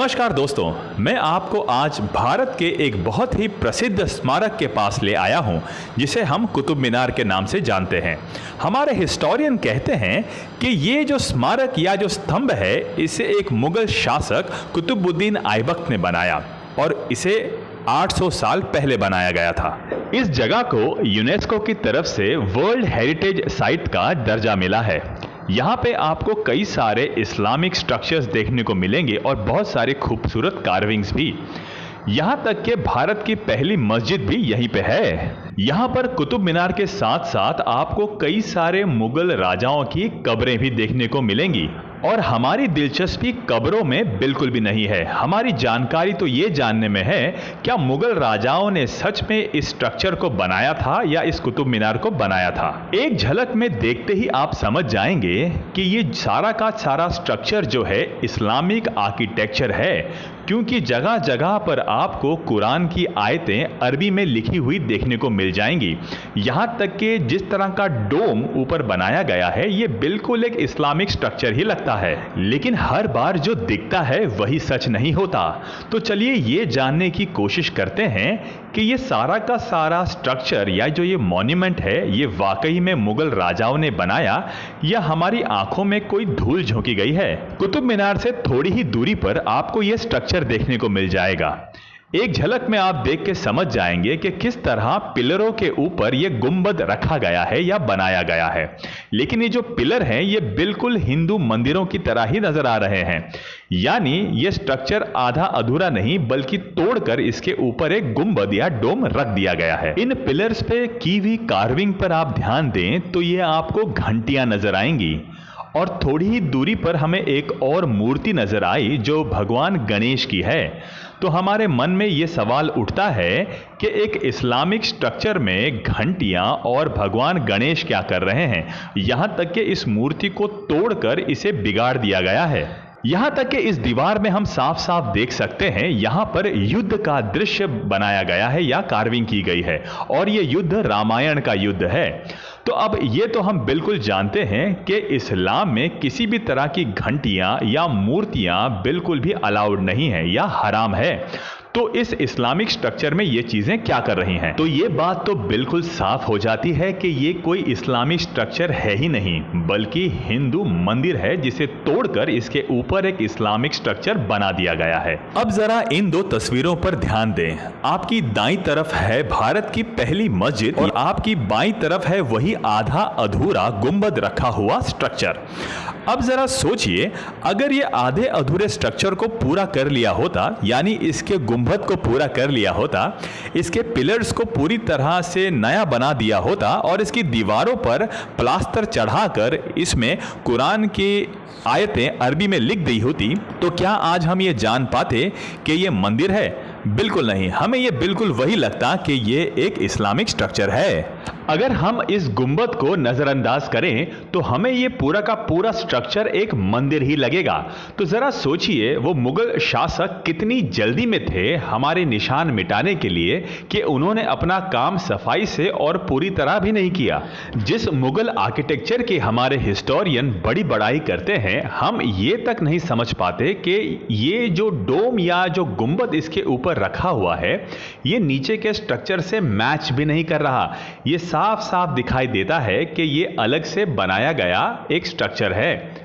नमस्कार दोस्तों, मैं आपको आज भारत के एक बहुत ही प्रसिद्ध स्मारक के पास ले आया हूं, जिसे हम कुतुब मीनार के नाम से जानते हैं। हमारे हिस्टोरियन कहते हैं कि ये जो स्मारक या जो स्तंभ है, इसे एक मुगल शासक कुतुबुद्दीन ऐबक ने बनाया और इसे 800 साल पहले बनाया गया था। इस जगह को यूनेस्को की तरफ से वर्ल्ड हेरिटेज साइट का दर्जा मिला है। यहाँ पे आपको कई सारे इस्लामिक स्ट्रक्चर्स देखने को मिलेंगे और बहुत सारे खूबसूरत कार्विंग्स भी। यहाँ तक कि भारत की पहली मस्जिद भी यहीं पे है। यहाँ पर कुतुब मीनार के साथ साथ आपको कई सारे मुगल राजाओं की कब्रें भी देखने को मिलेंगी और हमारी दिलचस्पी कब्रों में बिल्कुल भी नहीं है। हमारी जानकारी तो ये जानने में है, क्या मुगल राजाओं ने सच में इस स्ट्रक्चर को बनाया था या इस कुतुब मीनार को बनाया था। एक झलक में देखते ही आप समझ जाएंगे कि ये सारा का सारा स्ट्रक्चर जो है इस्लामिक आर्किटेक्चर है, क्योंकि जगह जगह पर आपको कुरान की आयतें अरबी में लिखी हुई देखने को मिल जाएंगी। यहाँ तक कि जिस तरह का डोम ऊपर बनाया गया है, ये बिल्कुल एक इस्लामिक स्ट्रक्चर ही लगता है, लेकिन हर बार जो दिखता है वही सच नहीं होता। तो चलिए ये जानने की कोशिश करते हैं कि ये सारा का सारा स्ट्रक्चर या जो ये मॉन्यूमेंट है, ये वाकई में मुगल राजाओं ने बनाया या हमारी आंखों में कोई धूल झोंकी गई है। कुतुब मीनार से थोड़ी ही दूरी पर आपको ये स्ट्रक्चर देखने को मिल जाएगा। एक झलक में आप देख के समझ जाएंगे कि किस तरह पिलरों के ऊपर ये गुंबद रखा गया है या बनाया गया है। लेकिन ये जो पिलर हैं, ये बिल्कुल हिंदू मंदिरों की तरह ही नजर आ रहे हैं, यानी ये स्ट्रक्चर आधा अधूरा नहीं बल्कि तोड़कर इसके ऊपर एक गुंबद या डोम रख दिया गया है। इन पिलर्स पे की हुई कार्विंग पर आप ध्यान दें तो ये आपको घंटियां नजर आएंगी और थोड़ी ही दूरी पर हमें एक और मूर्ति नजर आई जो भगवान गणेश की है। तो हमारे मन में ये सवाल उठता है कि एक इस्लामिक स्ट्रक्चर में घंटियां और भगवान गणेश क्या कर रहे हैं। यहां तक कि इस मूर्ति को तोड़कर इसे बिगाड़ दिया गया है। यहां तक कि इस दीवार में हम साफ साफ देख सकते हैं, यहां पर युद्ध का दृश्य बनाया गया है या कार्विंग की गई है और यह युद्ध रामायण का युद्ध है। तो अब ये तो हम बिल्कुल जानते हैं कि इस्लाम में किसी भी तरह की घंटियां या मूर्तियां बिल्कुल भी अलाउड नहीं है या हराम है। तो इस इस्लामिक स्ट्रक्चर में ये चीजें क्या कर रही हैं? तो ये बात तो बिल्कुल साफ हो जाती है कि ये कोई इस्लामिक स्ट्रक्चर है ही नहीं, बल्कि हिंदू मंदिर है जिसे तोड़कर इसके ऊपर एक इस्लामिक स्ट्रक्चर बना दिया गया है। अब जरा इन दो तस्वीरों पर ध्यान दें। आपकी दाईं तरफ है भारत की पहली मस्जिद और आपकी बाईं तरफ है वही आधा अधूरा गुंबद रखा हुआ स्ट्रक्चर। अब जरा सोचिए, अगर ये आधे अधूरे स्ट्रक्चर को पूरा कर लिया होता, यानी इसके गुंबद को पूरा कर लिया होता, इसके पिलर्स को पूरी तरह से नया बना दिया होता और इसकी दीवारों पर प्लास्टर चढ़ाकर इसमें कुरान की आयतें अरबी में लिख दी होती, तो क्या आज हम ये जान पाते कि ये मंदिर है? बिल्कुल नहीं। हमें ये बिल्कुल वही लगता कि ये एक इस्लामिक स्ट्रक्चर है। अगर हम इस गुंबद को नजरअंदाज करें तो हमें ये पूरा का पूरा स्ट्रक्चर एक मंदिर ही लगेगा। तो जरा सोचिए, वो मुगल शासक कितनी जल्दी में थे हमारे निशान मिटाने के लिए कि उन्होंने अपना काम सफाई से और पूरी तरह भी नहीं किया। जिस मुगल आर्किटेक्चर की हमारे हिस्टोरियन बड़ी बड़ाई करते हैं, हम ये तक नहीं समझ पाते कि ये जो डोम या जो गुंबद इसके ऊपर रखा हुआ है, ये नीचे के स्ट्रक्चर से मैच भी नहीं कर रहा। ये साफ साफ दिखाई देता है कि ये अलग से बनाया गया एक स्ट्रक्चर है।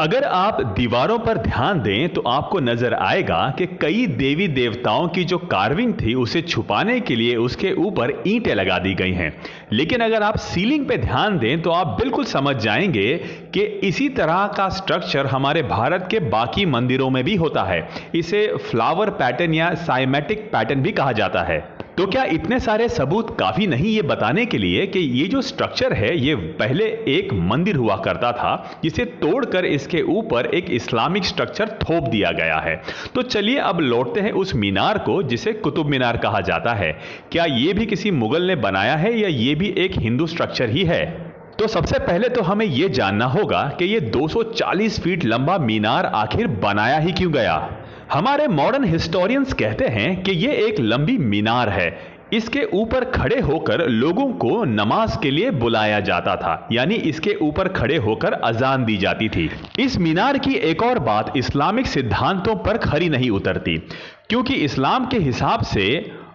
अगर आप दीवारों पर ध्यान दें तो आपको नजर आएगा कि कई देवी देवताओं की जो कार्विंग थी उसे छुपाने के लिए उसके ऊपर ईंटें लगा दी गई हैं। लेकिन अगर आप सीलिंग पे ध्यान दें तो आप बिल्कुल समझ जाएंगे कि इसी तरह का स्ट्रक्चर हमारे भारत के बाकी मंदिरों में भी होता है। इसे फ्लावर पैटर्न या साइमेटिक पैटर्न भी कहा जाता है। तो क्या इतने सारे सबूत काफी नहीं ये बताने के लिए कि ये जो स्ट्रक्चर है ये पहले एक मंदिर हुआ करता था, जिसे तोड़कर इसके ऊपर एक इस्लामिक स्ट्रक्चर थोप दिया गया है? तो चलिए अब लौटते हैं उस मीनार को जिसे कुतुब मीनार कहा जाता है। क्या ये भी किसी मुगल ने बनाया है या ये भी एक हिंदू स्ट्रक्चर ही है? तो सबसे पहले तो हमें यह जानना होगा कि ये 240 फीट लंबा मीनार आखिर बनाया ही क्यों गया। हमारे मॉडर्न हिस्टोरियंस कहते हैं कि ये एक लंबी मीनार है, इसके ऊपर खड़े होकर लोगों को नमाज के लिए बुलाया जाता था, यानी इसके ऊपर खड़े होकर अजान दी जाती थी। इस मीनार की एक और बात इस्लामिक सिद्धांतों पर खरी नहीं उतरती, क्योंकि इस्लाम के हिसाब से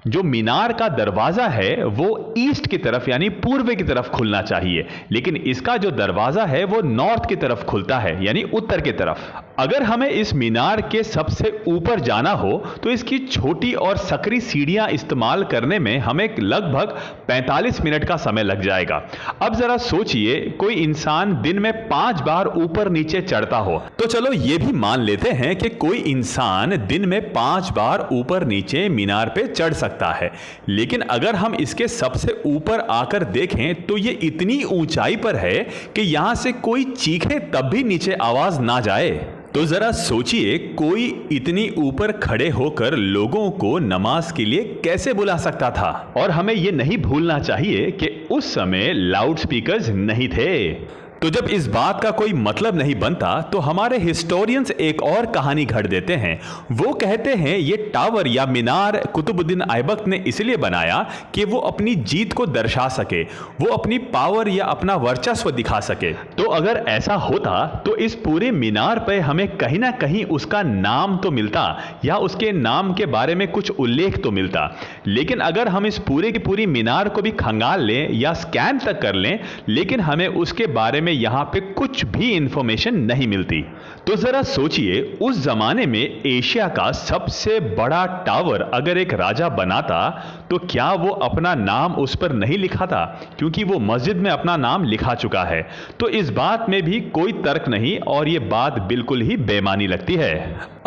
जो मीनार का दरवाजा है वो ईस्ट की तरफ यानी पूर्व की तरफ खुलना चाहिए, लेकिन इसका जो दरवाजा है वो नॉर्थ की तरफ खुलता है यानी उत्तर की तरफ। अगर हमें इस मीनार के सबसे ऊपर जाना हो तो इसकी छोटी और सकरी सीढ़ियां इस्तेमाल करने में हमें लगभग 45 मिनट का समय लग जाएगा। अब जरा सोचिए, कोई इंसान दिन में 5 बार ऊपर नीचे चढ़ता हो, तो चलो ये भी मान लेते हैं कि कोई इंसान दिन में 5 बार ऊपर नीचे मीनार पे चढ़ सकता है, लेकिन अगर हम इसके सबसे ऊपर आकर देखें तो ये इतनी ऊंचाई पर है कि यहां से कोई चीखे तब भी नीचे आवाज ना जाए। तो जरा सोचिए, कोई इतनी ऊपर खड़े होकर लोगों को नमाज के लिए कैसे बुला सकता था। और हमें यह नहीं भूलना चाहिए कि उस समय लाउड स्पीकर्स नहीं थे। तो जब इस बात का कोई मतलब नहीं बनता तो हमारे हिस्टोरियंस एक और कहानी घड़ देते हैं। वो कहते हैं ये टावर या मीनार कुतुबुद्दीन ऐबक ने इसलिए बनाया कि वो अपनी जीत को दर्शा सके, वो अपनी पावर या अपना वर्चस्व दिखा सके। तो अगर ऐसा होता तो इस पूरे मीनार पे हमें कहीं ना कहीं उसका नाम तो मिलता या उसके नाम के बारे में कुछ उल्लेख तो मिलता, लेकिन अगर हम इस पूरे की पूरी मीनार को भी खंगाल लें या स्कैन तक कर लें, लेकिन हमें उसके बारे में यहां पे कुछ भी इंफॉर्मेशन नहीं मिलती। तो जरा सोचिए, उस जमाने में एशिया का सबसे बड़ा टावर अगर एक राजा बनाता तो क्या वो अपना नाम उस पर नहीं लिखा था, क्योंकि वो मस्जिद में अपना नाम लिखा चुका है। तो इस बात में भी कोई तर्क नहीं और ये बात बिल्कुल ही बेमानी लगती है।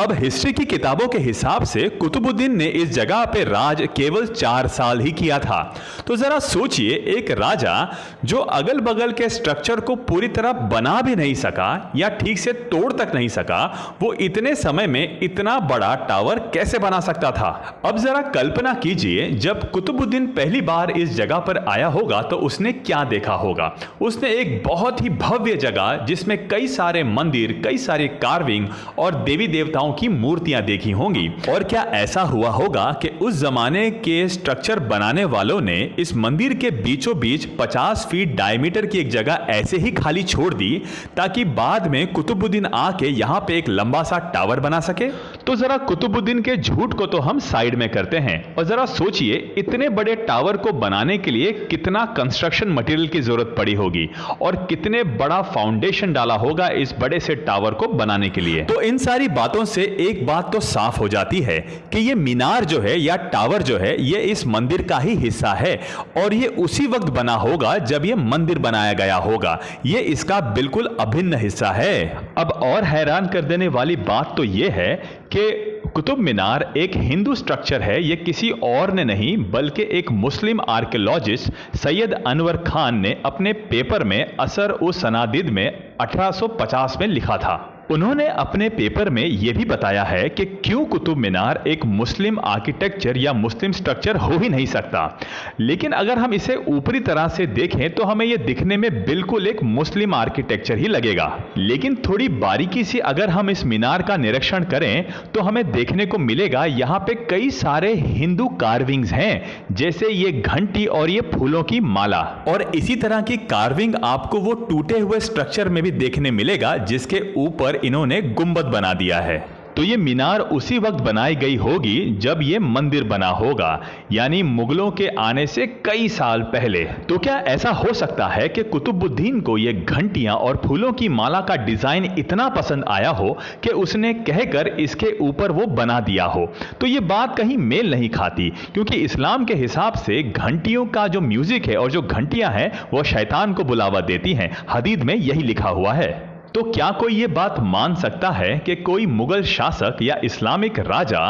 अब हिस्ट्री की किताबों के हिसाब से कुतुबुद्दीन ने इस जगह पे राज केवल 4 साल ही किया था। तो जरा सोचिए, एक राजा जो अगल बगल के स्ट्रक्चर को पूरी तरह बना भी नहीं सका या ठीक से तोड़ तक नहीं सका, वो इतने समय में इतना बड़ा टावर कैसे बना सकता था। अब जरा कल्पना कीजिए, जब कुतुबुद्दीन पहली बार इस जगह पर आया होगा तो उसने क्या देखा होगा। उसने एक बहुत ही भव्य जगह जिसमें कई सारे मंदिर, कई सारे कार्विंग और देवी देवताओं की मूर्तियां देखी होंगी। और क्या ऐसा हुआ होगा कि उस जमाने के स्ट्रक्चर बनाने वालों ने इस मंदिर के बीचों बीच 50 फीट डायमीटर की एक जगह ऐसे ही खाली छोड़ दी ताकि बाद में कुतुबुद्दीन आके यहां पे एक लंबा सा टावर बना सके। तो जरा कुतुबुद्दीन के झूठ को तो हम साइड में करते हैं और जरा सोचिए, इतने बड़े टावर को बनाने के लिए कितना कंस्ट्रक्शन मटेरियल की जरूरत पड़ी होगी और कितने बड़ा फाउंडेशन डाला होगा इस बड़े से टावर को बनाने के लिए। तो इन सारी बातों से एक बात तो साफ हो जाती है कि ये मीनार जो है या टावर जो है ये इस मंदिर का ही हिस्सा है और ये उसी वक्त बना होगा जब ये मंदिर बनाया गया होगा। ये इसका बिल्कुल अभिन्न हिस्सा है। अब और हैरान कर देने वाली बात तो ये है कि कुतुब मीनार एक हिंदू स्ट्रक्चर है। ये किसी और ने नहीं बल्कि एक मुस्लिम आर्कियोलॉजिस्ट सैयद अनवर खान ने अपने पेपर में असर उस सनादिद में 1850 में लिखा था। उन्होंने अपने पेपर में यह भी बताया है कि क्यों कुतुब मीनार एक मुस्लिम आर्किटेक्चर या मुस्लिम स्ट्रक्चर हो ही नहीं सकता, लेकिन अगर हम इसे ऊपरी तरह से देखें तो हमें यह दिखने में बिल्कुल एक मुस्लिम आर्किटेक्चर ही लगेगा। लेकिन थोड़ी बारीकी से अगर हम इस मीनार का निरीक्षण करें तो हमें देखने को मिलेगा यहाँ पे कई सारे हिंदू कार्विंग्स हैं, जैसे ये घंटी और ये फूलों की माला। और इसी तरह की कार्विंग आपको वो टूटे हुए स्ट्रक्चर में भी देखने मिलेगा जिसके ऊपर इन्होंने गुंबद बना दिया है। तो ये मीनार उसी वक्त बनाई गई होगी जब ये मंदिर बना होगा, यानी मुगलों के आने से कई साल पहले। तो क्या ऐसा हो सकता है कि कुतुबुद्दीन को ये घंटियां और फूलों की माला का डिजाइन इतना पसंद आया हो कि उसने कहकर इसके ऊपर वो बना दिया हो? तो ये बात कहीं मेल नहीं खाती, क्योंकि इस्लाम के हिसाब से घंटियों का जो म्यूजिक है और जो घंटियां हैं वो शैतान को बुलावा देती हैं। हदीद में यही लिखा हुआ है। तो क्या कोई ये बात मान सकता है कि कोई मुगल शासक या इस्लामिक राजा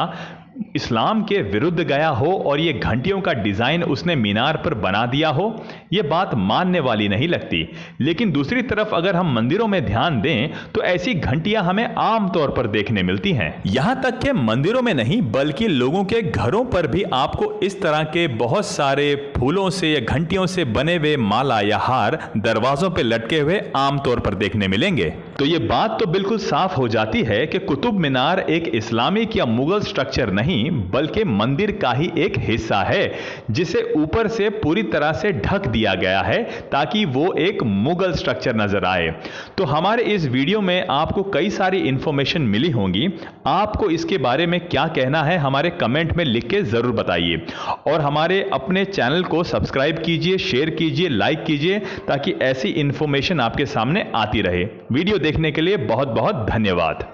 इस्लाम के विरुद्ध गया हो और ये घंटियों का डिजाइन उसने मीनार पर बना दिया हो? ये बात मानने वाली नहीं लगती। लेकिन दूसरी तरफ अगर हम मंदिरों में ध्यान दें तो ऐसी घंटियां हमें आम तौर पर देखने मिलती हैं। यहां तक कि मंदिरों में नहीं बल्कि लोगों के घरों पर भी आपको इस तरह के बहुत सारे फूलों से या घंटियों से बने हुए माला या हार दरवाजों पर लटके हुए आमतौर पर देखने मिलेंगे। तो ये बात तो बिल्कुल साफ हो जाती है कि कुतुब मीनार एक इस्लामिक या मुगल स्ट्रक्चर नहीं बल्कि मंदिर का ही एक हिस्सा है, जिसे ऊपर से पूरी तरह से ढक दिया गया है ताकि वो एक मुगल स्ट्रक्चर नजर आए। तो हमारे इस वीडियो में आपको कई सारी इंफॉर्मेशन मिली होंगी। आपको इसके बारे में क्या कहना है हमारे कमेंट में लिख के जरूर बताइए, और हमारे अपने चैनल को सब्सक्राइब कीजिए, शेयर कीजिए, लाइक कीजिए, ताकि ऐसी इंफॉर्मेशन आपके सामने आती रहे। वीडियो देखने के लिए बहुत बहुत धन्यवाद।